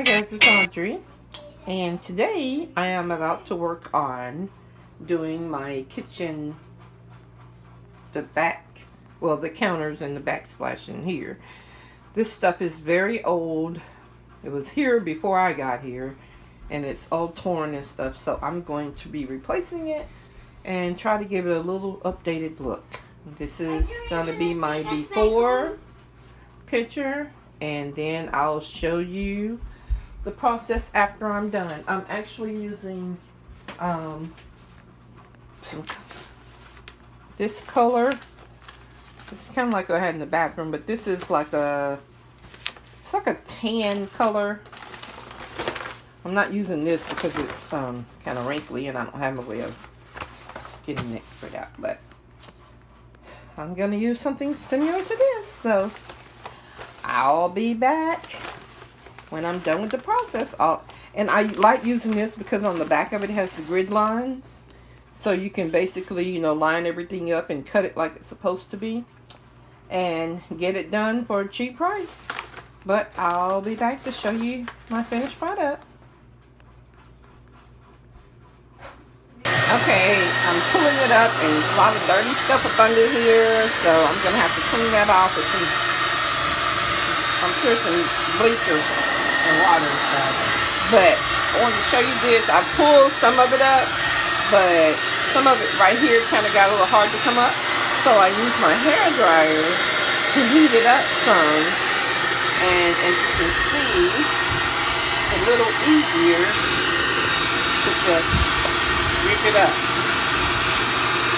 Hi guys, it's Audrey, and today I am about to work on doing my kitchen, the counters and the backsplash in here. This stuff is very old. It was here before I got here, and it's all torn and stuff, so I'm going to be replacing it and try to give it a little updated look. This is going to be my before picture, and then I'll show you the process after I'm done. I'm actually using this color. It's kind of like what I had in the bathroom, but this is like it's like a tan color. I'm not using this because it's kind of wrinkly and I don't have a way of getting it spread out, but I'm gonna use something similar to this, so I'll be back when I'm done with the process. And I like using this because on the back of it has the grid lines, so you can basically, line everything up and cut it like it's supposed to be and get it done for a cheap price. But I'll be back to show you my finished product. Okay, I'm pulling it up and there's a lot of dirty stuff up under here, so I'm going to have to clean that off with I'm sure some bleach and water and stuff. But I wanted to show you this. I pulled some of it up, but some of it right here kind of got a little hard to come up. So I used my hair dryer to heat it up some. And as you can see, it's a little easier to just rip it up.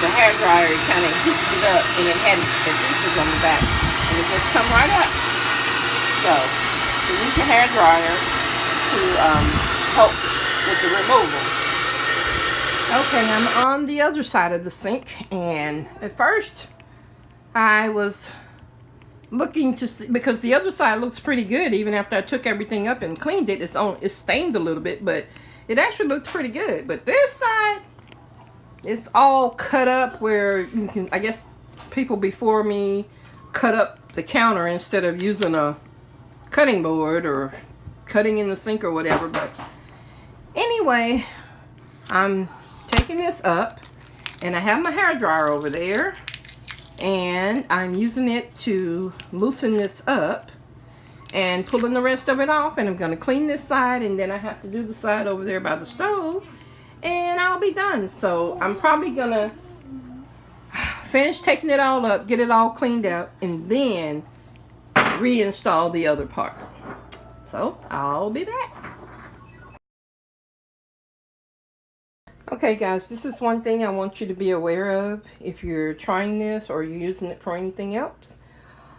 The hair dryer kind of heats it up, and it had adhesives on the back, and it just come right up. So use your hair dryer to help with the removal. Okay, I'm on the other side of the sink, and at first I was looking to see, because the other side looks pretty good even after I took everything up and cleaned it. It's stained a little bit, but it actually looks pretty good. But this side, it's all cut up where you can, I guess people before me cut up the counter instead of using a cutting board or cutting in the sink or whatever. But anyway, I'm taking this up, and I have my hair dryer over there, and I'm using it to loosen this up and pulling the rest of it off. And I'm going to clean this side, and then I have to do the side over there by the stove, and I'll be done. So I'm probably going to finish taking it all up, get it all cleaned out, and then reinstall the other part. So I'll be back. Okay guys, this is one thing I want you to be aware of if you're trying this or you're using it for anything else.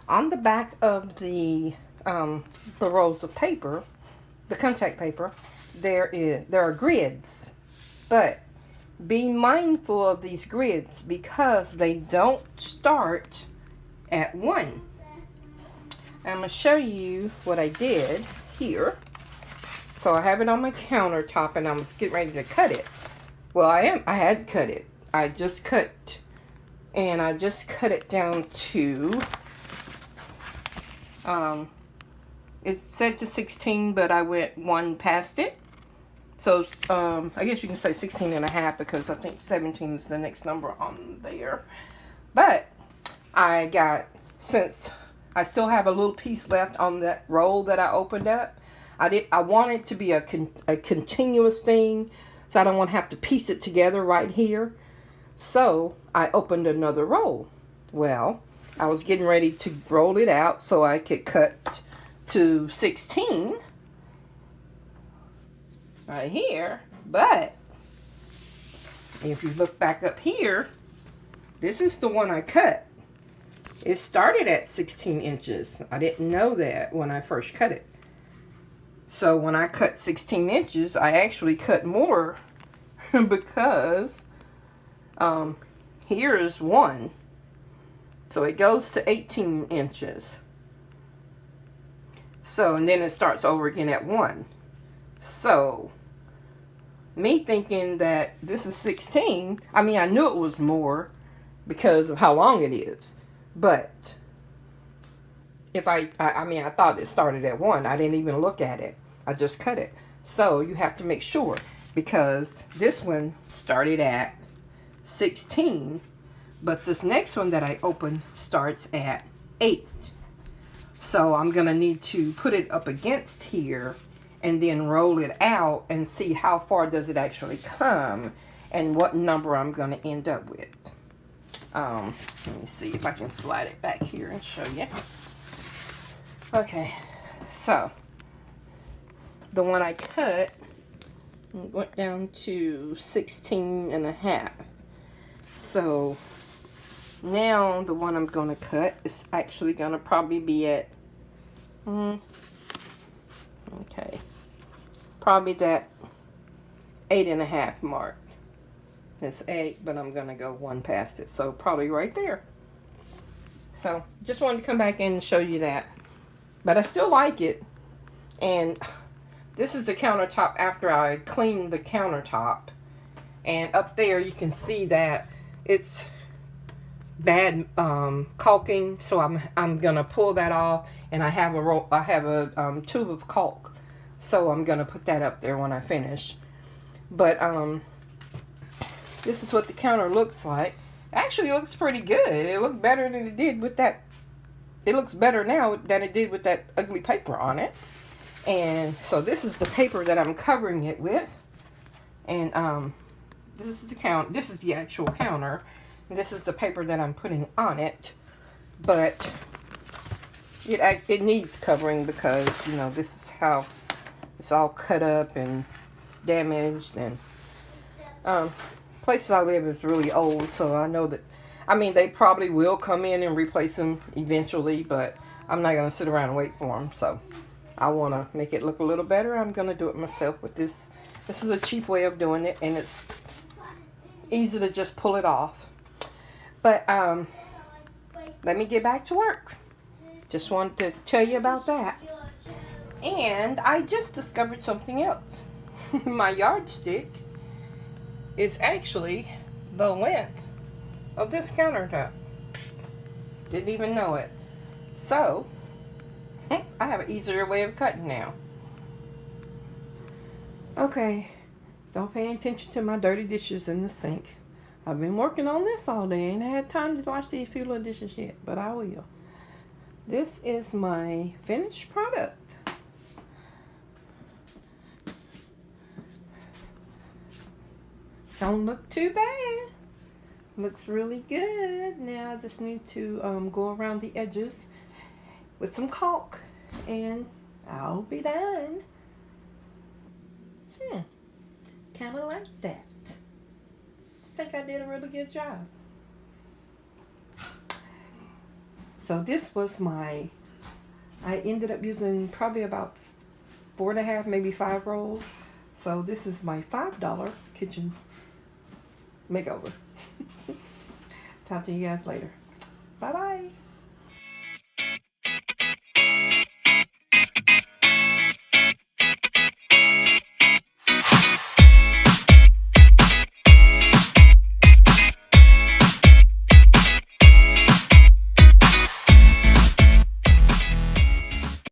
On the back of the rolls of paper, the contact paper, there are grids, but be mindful of these grids because they don't start at 1. I'm going to show you what I did here. So I have it on my countertop, and I'm just getting ready to cut it. Well, I had cut it. I just cut it down to, it said to 16, but I went 1 past it. So, I guess you can say 16 and a half because I think 17 is the next number on there. But since I still have a little piece left on that roll that I opened up, I want it to be a continuous thing. So I don't want to have to piece it together right here. So I opened another roll. Well, I was getting ready to roll it out so I could cut to 16 right here. But if you look back up here, this is the one I cut. It started at 16 inches. I didn't know that when I first cut it. So when I cut 16 inches, I actually cut more because here is 1. So it goes to 18 inches. So, and then it starts over again at 1. So, me thinking that this is 16, I mean, I knew it was more because of how long it is. But if I thought it started at 1. I didn't even look at it. I just cut it. So you have to make sure, because this one started at 16, but this next one that I opened starts at 8. So I'm going to need to put it up against here and then roll it out and see how far does it actually come and what number I'm going to end up with. Let me see if I can slide it back here and show you. Okay, so the one I cut went down to 16.5. So now the one I'm going to cut is actually going to probably be at, okay, probably that 8.5 mark. It's 8, but I'm going to go 1 past it. So probably right there. So just wanted to come back in and show you that. But I still like it. And this is the countertop after I cleaned the countertop. And up there you can see that it's bad caulking. So I'm going to pull that off. And I have a tube of caulk. So I'm going to put that up there when I finish. But this is what the counter looks like. Actually, it looks pretty good. It looked better than it did with that. It looks better now than it did with that ugly paper on it. And so this is the paper that I'm covering it with. And this is the actual counter. And this is the paper that I'm putting on it. But it needs covering because, you know, this is how it's all cut up and damaged. And places I live is really old, so I know that, I mean, they probably will come in and replace them eventually, but I'm not going to sit around and wait for them. So I want to make it look a little better. I'm going to do it myself with this. This is a cheap way of doing it, and it's easy to just pull it off. But let me get back to work. Just wanted to tell you about that. And I just discovered something else. My yardstick is actually the length of this countertop. Didn't even know it. So I have an easier way of cutting now. Okay, don't pay attention to my dirty dishes in the sink. I've been working on this all day and I had time to wash these few little dishes yet, but I will. This is my finished product. Don't look too bad. Looks really good. Now I just need to go around the edges with some caulk and I'll be done. Kind of like that. I think I did a really good job. So this was I ended up using probably about 4.5, maybe 5 rolls. So this is my $5 kitchen makeover. Talk to you guys later. Bye-bye.